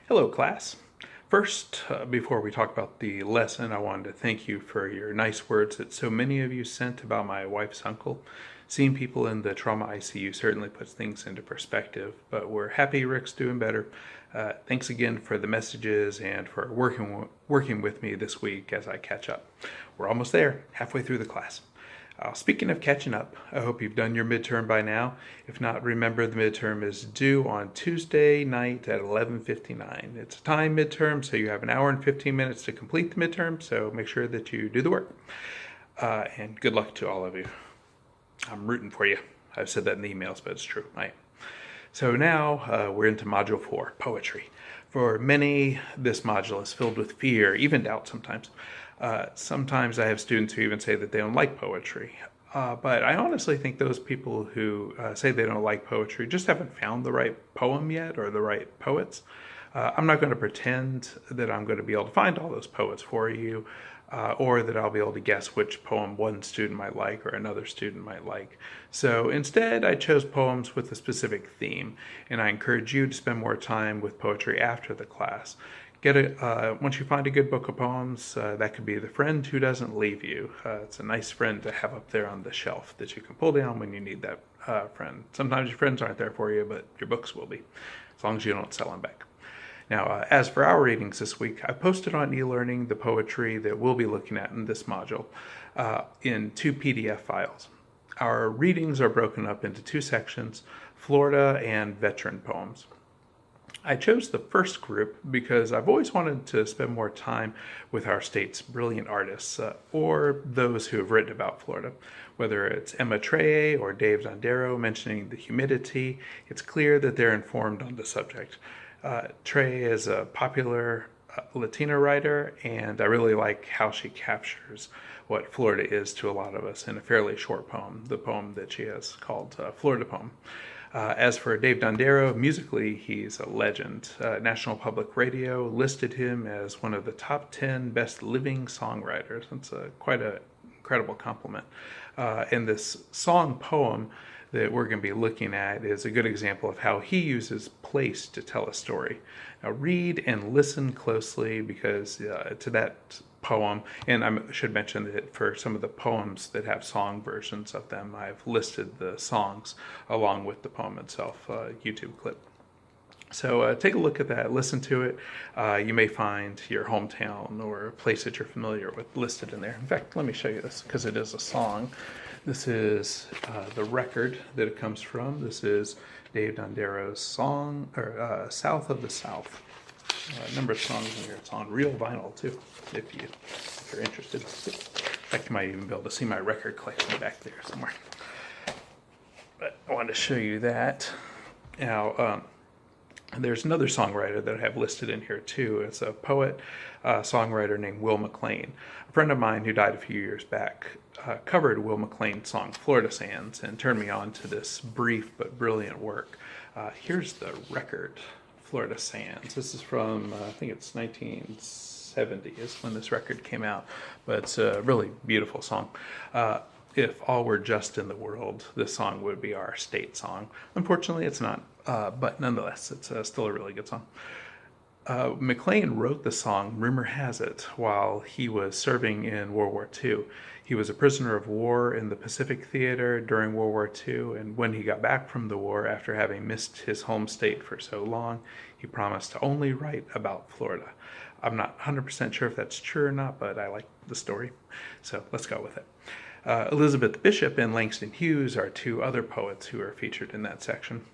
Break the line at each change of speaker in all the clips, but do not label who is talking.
Hello, class. First, before we talk about the lesson, I wanted to thank you for your nice words that so many of you sent about my wife's uncle. Seeing people in the trauma ICU certainly puts things into perspective, but we're happy Rick's doing better. Thanks again for the messages and for working with me this week as I catch up. We're almost there, halfway through the class. Speaking of catching up, I hope you've done your midterm by now. If not, remember the midterm is due on Tuesday night at 11:59. It's a time midterm, so you have an hour and 15 minutes to complete the midterm, so make sure that you do the work. And good luck to all of you. I'm rooting for you. I've said that in the emails, but it's true. I am. So now we're into Module 4, Poetry. For many, this module is filled with fear, even doubt sometimes. Sometimes I have students who even say that they don't like poetry. But I honestly think those people who say they don't like poetry just haven't found the right poem yet or the right poets. I'm not going to pretend that I'm going to be able to find all those poets for you, or that I'll be able to guess which poem one student might like or another student might like. So instead, I chose poems with a specific theme, and I encourage you to spend more time with poetry after the class. Once you find a good book of poems, that could be the friend who doesn't leave you. It's a nice friend to have up there on the shelf that you can pull down when you need that friend. Sometimes your friends aren't there for you, but your books will be, as long as you don't sell them back. Now, as for our readings this week, I posted on eLearning the poetry that we'll be looking at in this module in 2 PDF files. Our readings are broken up into 2 sections, Florida and veteran poems. I chose the first group because I've always wanted to spend more time with our state's brilliant artists, or those who have written about Florida. Whether it's Emma Treye or Dave Dondero mentioning the humidity, it's clear that they're informed on the subject. Treye is a popular Latina writer, and I really like how she captures what Florida is to a lot of us in a fairly short poem, the poem that she has called Florida Poem. As for Dave Dondero, musically, he's a legend. National Public Radio listed him as one of the top 10 best living songwriters. That's quite an incredible compliment. And this song poem that we're going to be looking at is a good example of how he uses place to tell a story. Now read and listen closely, because to that poem, and I should mention that for some of the poems that have song versions of them, I've listed the songs along with the poem itself, YouTube clip. So take a look at that, listen to it. You may find your hometown or a place that you're familiar with listed in there. In fact, let me show you this, because it is a song. This is the record that it comes from. This is Dave Dondero's song, or South of the South. A number of songs in here. It's on real vinyl too, if you're interested. In fact, you might even be able to see my record collection back there somewhere. But I wanted to show you that. Now, there's another songwriter that I have listed in here too. It's a poet, songwriter named Will McLean. A friend of mine who died a few years back covered Will McLean's song Florida Sands and turned me on to this brief but brilliant work. Here's the record, Florida Sands. This is from, I think it's 1970 is when this record came out, but it's a really beautiful song. If all were just in the world, this song would be our state song. Unfortunately, it's not, but nonetheless, it's still a really good song. McLean wrote the song, rumor has it, while he was serving in World War II. He was a prisoner of war in the Pacific Theater during World War II, and when he got back from the war after having missed his home state for so long, he promised to only write about Florida. I'm not 100% sure if that's true or not, but I like the story, so let's go with it. Elizabeth Bishop and Langston Hughes are 2 other poets who are featured in that section.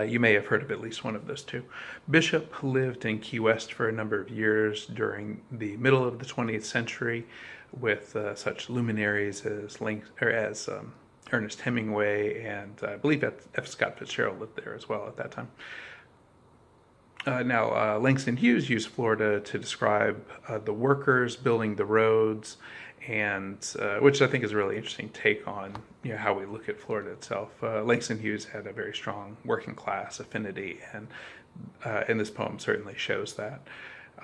You may have heard of at least one of those 2. Bishop lived in Key West for a number of years during the middle of the 20th century with such luminaries as Ernest Hemingway, and I believe F. Scott Fitzgerald lived there as well at that time. Now, Langston Hughes used Florida to describe the workers building the roads, and which I think is a really interesting take on how we look at Florida itself. Langston Hughes had a very strong working class affinity, and this poem certainly shows that.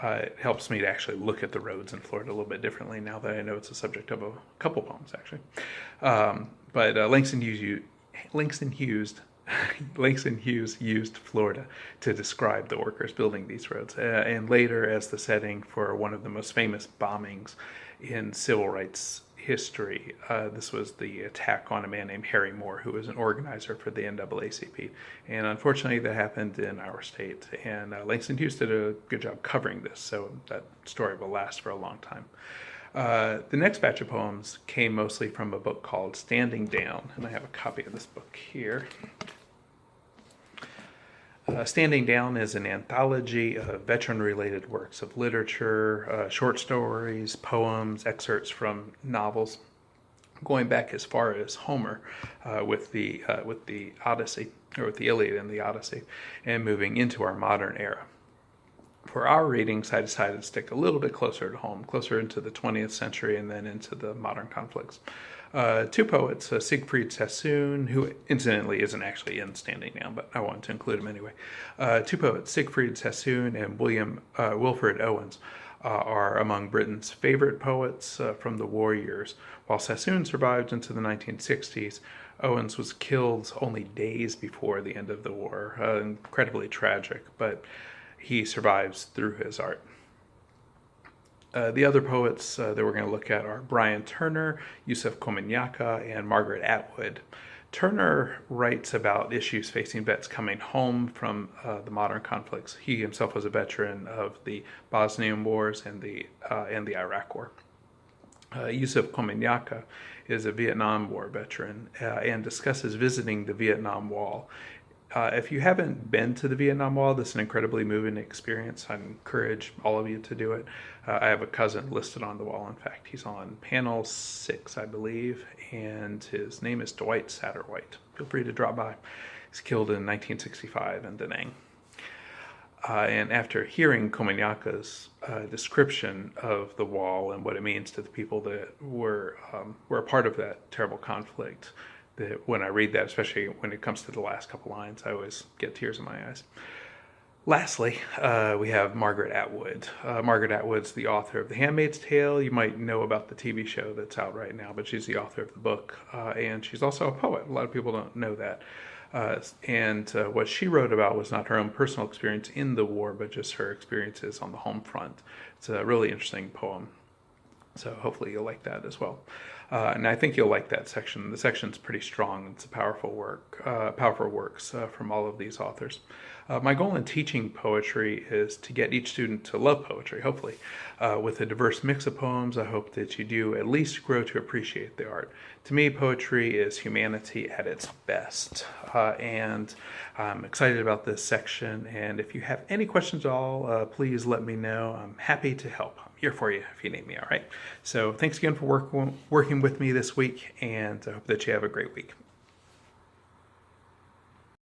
It helps me to actually look at the roads in Florida a little bit differently now that I know it's a subject of a couple poems, actually. But Langston Hughes Langston Hughes used Florida to describe the workers building these roads, and later as the setting for one of the most famous bombings in civil rights history. This was the attack on a man named Carrie Moore, who was an organizer for the NAACP. And unfortunately, that happened in our state. And Langston Hughes did a good job covering this, so that story will last for a long time. The next batch of poems came mostly from a book called Standing Down, and I have a copy of this book here. Standing Down is an anthology of veteran-related works of literature, short stories, poems, excerpts from novels, going back as far as Homer with the Odyssey, or with the Iliad and the Odyssey, and moving into our modern era. For our readings, I decided to stick a little bit closer to home, closer into the 20th century and then into the modern conflicts. Two poets, Siegfried Sassoon, who incidentally isn't actually in Standing Down, but I wanted to include him anyway. Two poets, Siegfried Sassoon and Wilfred Owens, are among Britain's favorite poets from the war years. While Sassoon survived into the 1960s, Owens was killed only days before the end of the war. Incredibly tragic, but he survives through his art. The other poets that we're going to look at are Brian Turner, Yusuf Komunyakaa, and Margaret Atwood. Turner writes about issues facing vets coming home from the modern conflicts. He himself was a veteran of the Bosnian Wars and the Iraq War. Yusuf Komunyakaa is a Vietnam War veteran and discusses visiting the Vietnam Wall. If you haven't been to the Vietnam Wall, this is an incredibly moving experience. I encourage all of you to do it. I have a cousin listed on the wall. In fact, he's on panel 6, I believe, and his name is Dwight Satterwhite. Feel free to drop by. He's killed in 1965 in Da Nang. And after hearing Komunyaka's description of the wall and what it means to the people that were a part of that terrible conflict, that when I read that, especially when it comes to the last couple lines, I always get tears in my eyes. Lastly, we have Margaret Atwood. Margaret Atwood's the author of The Handmaid's Tale. You might know about the TV show that's out right now, but she's the author of the book, and she's also a poet. A lot of people don't know that. And what she wrote about was not her own personal experience in the war, but just her experiences on the home front. It's a really interesting poem. So hopefully you'll like that as well. And I think you'll like that section. The section's pretty strong. It's a powerful works from all of these authors. My goal in teaching poetry is to get each student to love poetry, hopefully. With a diverse mix of poems, I hope that you do at least grow to appreciate the art. To me, poetry is humanity at its best. And I'm excited about this section. And if you have any questions at all, please let me know. I'm happy to help. I'm here for you if you need me, all right? So thanks again for working with me this week, and I hope that you have a great week.